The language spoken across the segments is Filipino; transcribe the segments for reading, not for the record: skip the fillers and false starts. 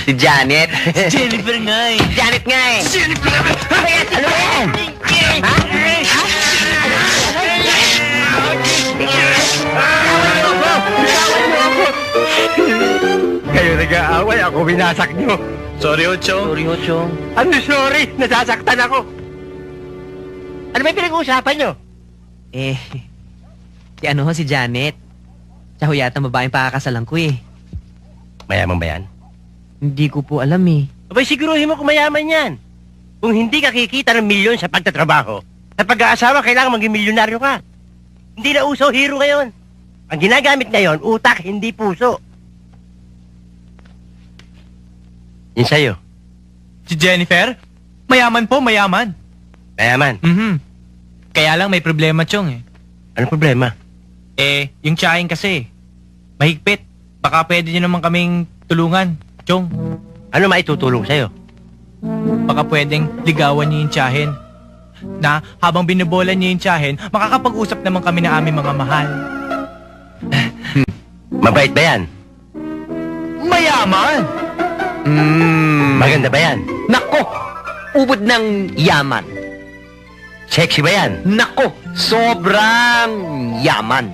Si Janet. Jennifer nga eh. Janet nga eh. Jennifer! Ano ba yan? Kayo nag-aaway, ako binasak nyo. Sorry, Ochong. Sorry, Ochong. Ano sorry? Nasasaktan ako. Ano ba yung pinag-uusapan nyo? Eh, si ano ho, si Janet. Siya ho yata babaeng pakakasalan ko eh. Mayaman ba yan? Hindi ko po alam eh. Abay, siguruhin mo kung mayaman yan. Kung hindi ka kikita ng milyon sa pagtatrabaho, sa pag-aasawa, kailangan maging milyonaryo ka. Hindi na uso hero ngayon. Ang ginagamit ngayon, utak, hindi puso. Yun sa'yo. Si Jennifer? Mayaman po, mayaman. Mayaman. Kaya lang may problema, Chong eh. Anong problema? Eh, yung tsahin kasi. Mahigpit. Baka pwede nyo naman kaming tulungan, Chong. Ano maitutulong sa'yo? Baka pwedeng ligawan niyo yung tsahin. Na habang binubola niyo yung tsahin, makakapag-usap naman kami na aming mga mahal. Mabait ba yan? Mayaman! Maganda ba yan? Nako! Ubod ng yaman. Sexy ba yan? Nako! Sobrang yaman.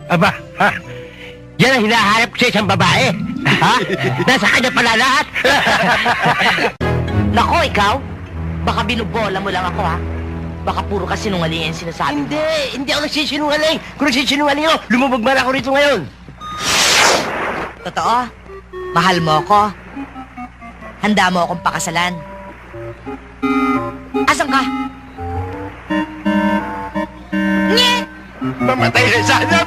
Aba, ha? Yan ang hinaharap ko sa isang babae. Ha? Nasa kanya pala lahat. Nako, ikaw? Baka binubola mo lang ako, ha? Baka puro ka sinungaling yung sinasabi mo. Hindi ako nagsisinungaling. Kung nagsisinungaling ako, lumubog man ako rito ngayon. Totoo? Mahal mo ako? Handa mo akong pakasalan? Asan ka? Nye! Mamatay na sana.